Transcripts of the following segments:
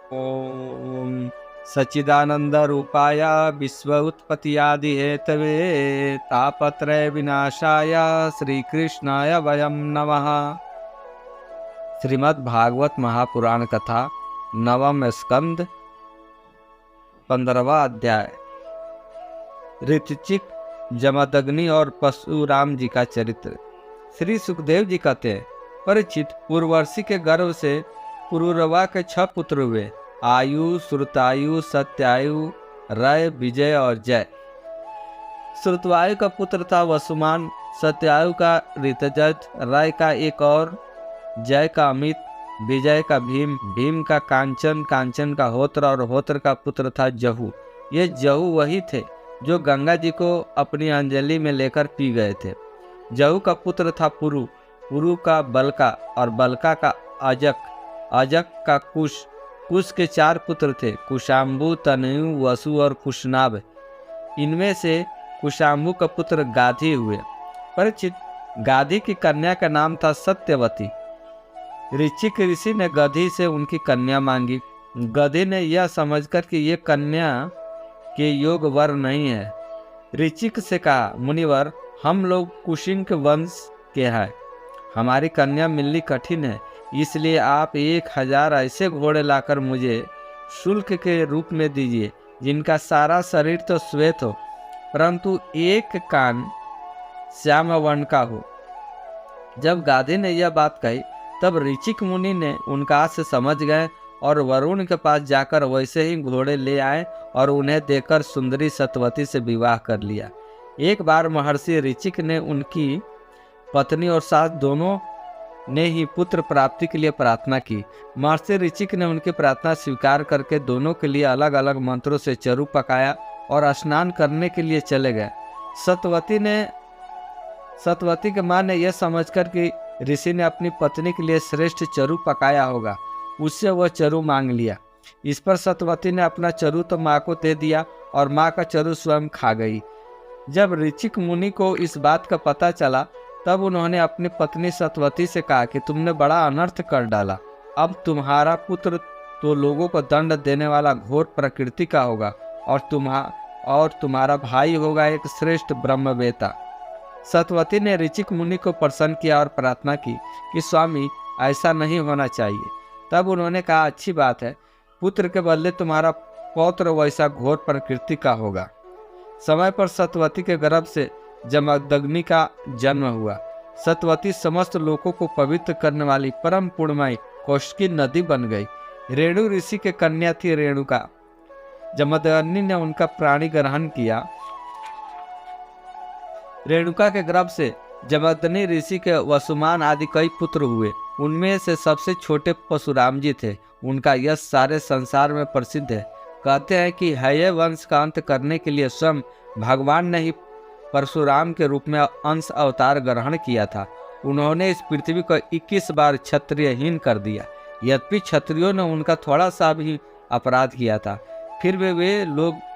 ओम सच्चिदानंद रूपाय विश्व उत्पत्ति आदि हेतवे तापत्रय विनाशाय श्री कृष्णाय वयम नमः। श्रीमद् भागवत महापुराण कथा नवम स्कंद 15वां अध्याय। ऋचिक, जमदग्नि और परशुराम जी का चरित्र। श्री सुखदेव जी कहते हैं, परीक्षित, पूर्ववर्षी के गर्भ से पुरुरवा के 6 पुत्र हुए। आयु, श्रुतायु, सत्यायु, रय, विजय और जय। श्रुतवायु का पुत्र था वसुमान, सत्यायु का ऋतजट, रय का एक और, जय का अमित, विजय का भीम, भीम का कांचन, कांचन का होत्र और होत्र का पुत्र था जहू। ये जहू वही थे जो गंगा जी को अपनी अंजलि में लेकर पी गए थे। जहू का पुत्र था पुरु, पुरु का बलका और बलका का अजक, अजक का कुश। कुश के 4 पुत्र थे, कुशाम्बु, तनयु, वसु और कुशनाभ। इनमें से कुशाम्बु का पुत्र गाधी हुए। परीक्षित, गाधी की कन्या का नाम था सत्यवती। ऋचिक ऋषि ने गधी से उनकी कन्या मांगी। गधी ने यह समझकर कि ये कन्या के योग वर नहीं है, ऋचिक से कहा, मुनिवर, हम लोग कुशिंक वंश के हैं, हमारी कन्या मिलनी कठिन है, इसलिए आप 1000 ऐसे घोड़े लाकर मुझे शुल्क के रूप में दीजिए, जिनका सारा शरीर तो श्वेत हो, परंतु एक कान श्याम वर्ण का हो। जब गाधी ने यह बात कही, तब ऋचिक मुनि ने उनका से समझ गए और वरुण के पास जाकर वैसे ही घोड़े ले आए और उन्हें देकर सुंदरी सतवती से विवाह कर लिया। एक बार महर्षि ऋचिक ने उनकी पत्नी और सास दोनों ने ही पुत्र प्राप्ति के लिए प्रार्थना की। महर्षि ऋचिक ने उनकी प्रार्थना स्वीकार करके दोनों के लिए अलग अलग मंत्रों से चरु पकाया और स्नान करने के लिए चले गए। सतवती के माँ ने यह समझकर कि ऋषि ने अपनी पत्नी के लिए श्रेष्ठ चरु पकाया होगा, उससे वह चरु मांग लिया। इस पर सतवती ने अपना चरु तो माँ को दे दिया और माँ का चरु स्वयं खा गई। जब ऋचिक मुनि को इस बात का पता चला, तब उन्होंने अपनी पत्नी सतवती से कहा कि तुमने बड़ा अनर्थ कर डाला। अब तुम्हारा पुत्र तो लोगों को दंड देने वाला घोर प्रकृति का होगा और तुम्हारा भाई होगा एक श्रेष्ठ ब्रह्मवेता। सतवती ने ऋचिक मुनि को प्रसन्न किया और प्रार्थना की कि स्वामी, ऐसा नहीं होना चाहिए। तब उन्होंने कहा, अच्छी बात है, पुत्र के बदले तुम्हारा पौत्र वैसा घोर प्रकृति का होगा। समय पर सतवती के गर्भ से जमदग्नि का जन्म हुआ। सतवती समस्त लोगों को पवित्र करने वाली परम पुण्यमयी कौशिकी नदी बन गई। रेणु ऋषि के कन्या थी रेणुका। जमदग्नि ने उनका प्राणी ग्रहण किया। रेणुका के गर्भ से जमदग्नि ऋषि के वसुमान आदि कई पुत्र हुए। उनमें से सबसे छोटे परशुराम जी थे। उनका यश सारे संसार में प्रसिद्ध है। कहते हैं कि हय वंश का अंत करने के लिए स्वयं भगवान ने ही परशुराम के रूप में अंश अवतार ग्रहण किया था। उन्होंने इस पृथ्वी को 21 बार क्षत्रियहीन कर दिया। यद्यपि क्षत्रियों ने उनका थोड़ा सा भी अपराध किया था, फिर भी वे लोग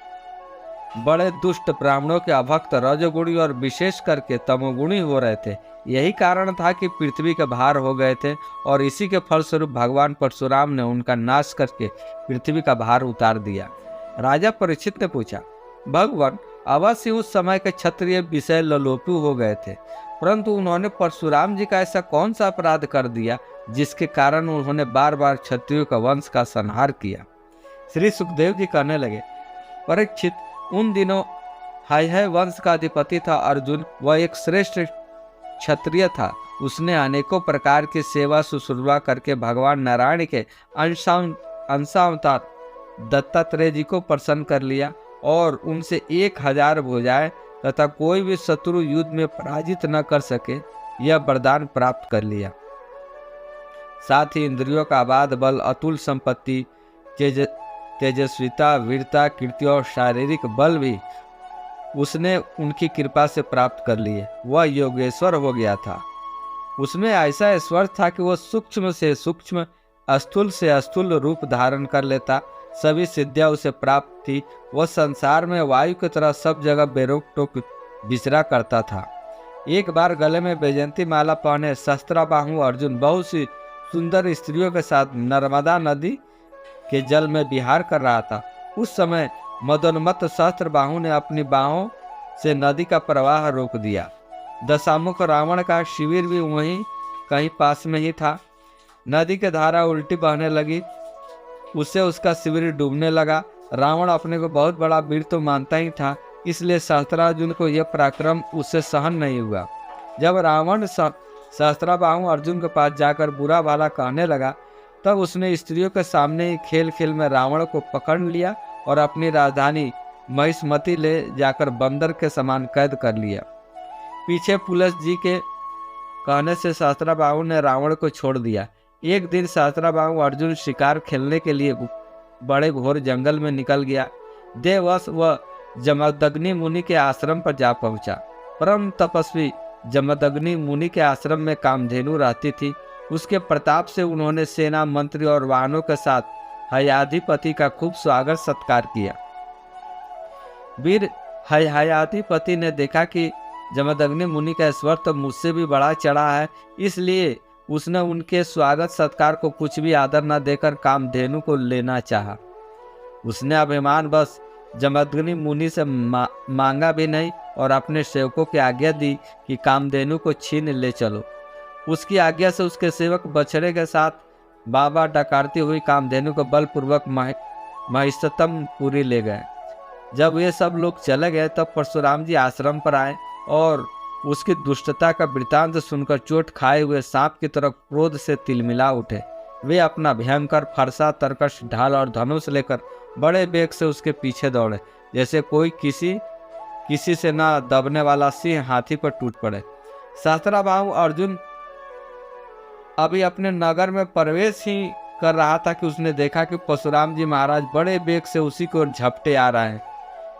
बड़े दुष्ट ब्राह्मणों के अभक्त, रजोगुणी और विशेष करके तमोगुणी हो रहे थे। यही कारण था कि पृथ्वी के भार हो गए थे और इसी के फलस्वरूप भगवान परशुराम ने उनका नाश करके पृथ्वी का भार उतार दिया। राजा परीक्षित ने पूछा, भगवान, अवश्य उस समय के क्षत्रिय विषय लोलुप हो गए थे, परंतु उन्होंने परशुराम जी का ऐसा कौन सा अपराध कर दिया जिसके कारण उन्होंने बार बार क्षत्रियों का वंश का संहार किया। श्री सुखदेव जी कहने लगे, परीक्षित, उन दिनों हय वंश का अधिपति था अर्जुन। वह एक श्रेष्ठ क्षत्रिय था। उसने अनेकों प्रकार की सेवा शुश्रूषा करके भगवान नारायण के अंशावतार दत्तात्रेय जी को प्रसन्न कर लिया और उनसे 1000 भुजाएं तथा कोई भी शत्रु युद्ध में पराजित न कर सके, यह वरदान प्राप्त कर लिया। साथ ही इंद्रियों का अबाध बल, अतुल संपत्ति, तेजस्विता, वीरता, कीर्ति और शारीरिक बल भी उसने उनकी कृपा से प्राप्त कर लिए। वह योगेश्वर हो गया था। उसमें ऐसा ऐश्वर्य था कि वह सूक्ष्म से सूक्ष्म, स्थूल से स्थूल रूप धारण कर लेता। सभी सिद्धियां उसे प्राप्त थी। वह संसार में वायु की तरह सब जगह बेरोक टोक विचरा करता था। एक बार गले में बैजंती माला पहने शस्त्राबाहु अर्जुन बहुत सी सुंदर स्त्रियों के साथ नर्मदा नदी के जल में विहार कर रहा था। उस समय मदोन्मत्त सहस्त्रबाहु ने अपनी बाहों से नदी का प्रवाह रोक दिया। दशामुख रावण का शिविर भी वहीं कहीं पास में ही था। नदी की धारा उल्टी बहने लगी, उससे उसका शिविर डूबने लगा। रावण अपने को बहुत बड़ा वीर तो मानता ही था, इसलिए सहस्त्रार्जुन को यह पराक्रम उससे सहन नहीं हुआ। जब रावण सहस्त्राबाहु अर्जुन के पास जाकर बुरा भला कहने लगा, तब उसने स्त्रियों के सामने ही खेल खेल में रावण को पकड़ लिया और अपनी राजधानी महिष्मती ले जाकर बंदर के समान कैद कर लिया। पीछे पुलस जी के कहने से सहस्त्राबाहु ने रावण को छोड़ दिया। एक दिन सहस्त्राबाहु अर्जुन शिकार खेलने के लिए बड़े घोर जंगल में निकल गया। देववश वह जमदग्नि मुनि के आश्रम पर जा पहुंचा। परम तपस्वी जमदग्नि मुनि के आश्रम में कामधेनु रहती थी। उसके प्रताप से उन्होंने सेना मंत्री और वाहनों के साथ हयाधिपति का खूब स्वागत सत्कार किया। वीर हयाधिपति ने देखा कि जमदग्नि मुनि का स्वर तो मुझसे भी बड़ा चढ़ा है, इसलिए उसने उनके स्वागत सत्कार को कुछ भी आदर न देकर कामधेनु को लेना चाहा। उसने अभिमान बस जमदग्नि मुनि से मांगा भी नहीं और अपने सेवकों की आज्ञा दी कि कामधेनु को छीन ले चलो। उसकी आज्ञा से उसके सेवक बछड़े के साथ बाबा डकारती हुई कामधेनु को बलपूर्वक महिषतमपुरी ले गए। जब ये सब लोग चले गए तब परशुराम जी आश्रम पर आए और उसकी दुष्टता का वृतांत सुनकर चोट खाए हुए सांप की तरह क्रोध से तिलमिला उठे। वे अपना भयंकर फरसा, तरकश, ढाल और धनुष लेकर बड़े वेग से उसके पीछे दौड़े, जैसे कोई किसी से न दबने वाला सिंह हाथी पर टूट पड़े। सहस्त्राबाहु अर्जुन अभी अपने नगर में प्रवेश ही कर रहा था कि उसने देखा कि परशुराम जी महाराज बड़े वेग से उसी को झपटे आ रहे हैं।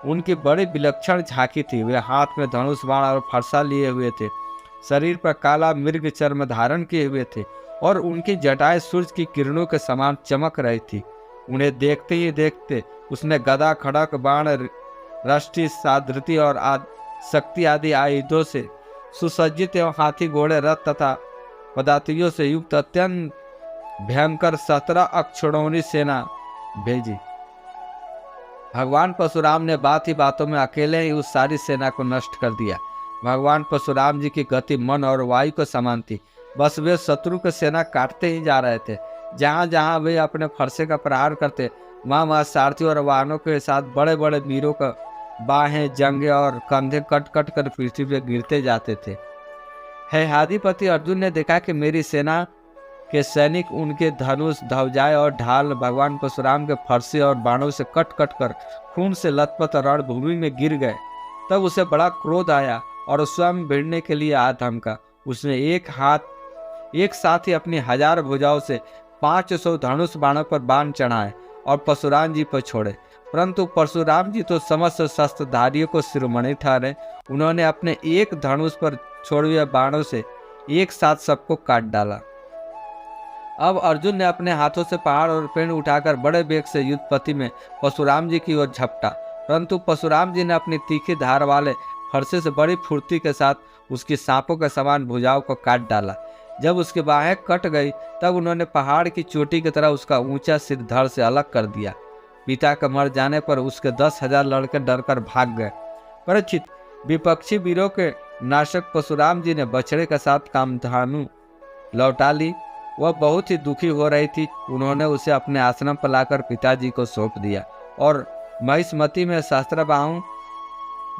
उनकी बड़ी विलक्षण झांकी थी। वे हाथ में धनुष, बाण और फरसा लिए हुए थे, शरीर पर काला मृग चर्म धारण किए हुए थे और उनकी जटाएं सूरज की किरणों के समान चमक रही थी। उन्हें देखते ही देखते उसने गदा, खड़क, बाण, रष्टि, सादृति और शक्ति आदि आयुधों से सुसज्जित एवं हाथी, घोड़े, रथ तथा पदातियों से युक्त अत्यंत भयंकर 17 अक्षौहिणी सेना भेजी। भगवान परशुराम ने बात ही बातों में अकेले ही उस सारी सेना को नष्ट कर दिया। भगवान परशुराम जी की गति मन और वायु को समान थी। बस वे शत्रु की सेना काटते ही जा रहे थे। जहाँ जहाँ वे अपने फरसे का प्रहार करते, वहाँ सारथी और वाहनों के साथ बड़े बड़े वीरों का बाहें, जंगे और कंधे कट कट कर पृथ्वी पर गिरते जाते थे। हयाधिपति अर्जुन ने देखा कि मेरी सेना के सैनिक उनके धनुष, ध्वजाएं और ढाल भगवान परशुराम के फरसे और बाणों से कट कट कर खून से लथपथ रणभूमि में गिर गए। तब उसे बड़ा क्रोध आया और स्वयं भिड़ने के लिए आ धमका। उसने एक साथ ही अपनी 1000 भुजाओं से 500 धनुष बाणों पर बाण चढ़ाए और परशुराम जी पर छोड़े। परंतु परशुराम जी तो समस्त शस्त्रधारियों को शिरोमणि ठहरे। उन्होंने अपने एक धनुष पर छोड़े हुए बाणों से एक साथ सबको काट डाला। अब अर्जुन ने अपने हाथों से पहाड़ और पेड़ उठाकर बड़े वेग से युद्धपति में परशुराम जी की ओर झपटा, परंतु परशुराम जी ने अपनी तीखी धार वाले फरसे से बड़ी फुर्ती के साथ उसकी सांपों के समान भुजाओं को काट डाला। जब उसकी बाहें कट गई तब उन्होंने पहाड़ की चोटी की तरह उसका ऊंचा सिर धड़ से अलग कर दिया। पिता के मर जाने पर उसके 10,000 लड़के डरकर भाग गए। परीक्षित, विपक्षी वीरों के नाशक परशुराम जी ने बछड़े के साथ कामधेनु लौटा ली। वह बहुत ही दुखी हो रही थी। उन्होंने उसे अपने आश्रम पर लाकर पिताजी को सौंप दिया और महिष्मती में सहस्त्राबाहु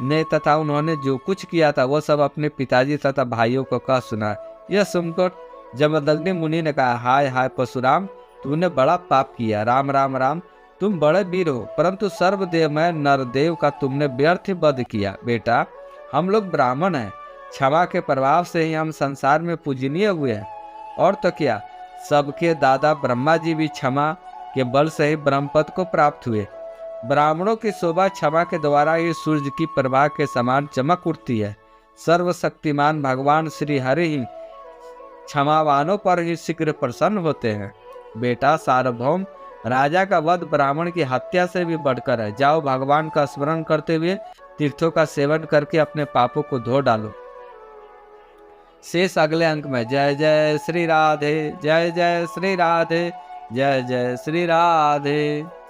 ने तथा उन्होंने जो कुछ किया था वह सब अपने पिताजी तथा भाइयों को कह सुना। यह सुनकर जमदग्नि मुनि ने कहा, हाय हाय परशुराम, तूने बड़ा पाप किया। राम राम राम, तुम बड़े वीर हो, परंतु सर्वदेवमय नरदेव का तुमने व्यर्थ वध किया। बेटा, हम लोग ब्राह्मण हैं, क्षमा के प्रभाव से ही हम संसार में पूजनीय हुए हैं। और तो क्या, सबके दादा ब्रह्मा जी भी क्षमा के बल से ही ब्रह्मपद को प्राप्त हुए। ब्राह्मणों की शोभा क्षमा के द्वारा ही सूर्य की प्रभा के समान चमक उठती है। सर्वशक्तिमान भगवान श्री हरि ही क्षमावानों पर ही शीघ्र प्रसन्न होते हैं। बेटा सार्वभौम, राजा का वध ब्राह्मण की हत्या से भी बढ़कर है। जाओ, भगवान का स्मरण करते हुए तीर्थों का सेवन करके अपने पापों को धो डालो। शेष अगले अंक में। जय जय श्री राधे, जय जय श्री राधे, जय जय श्री राधे।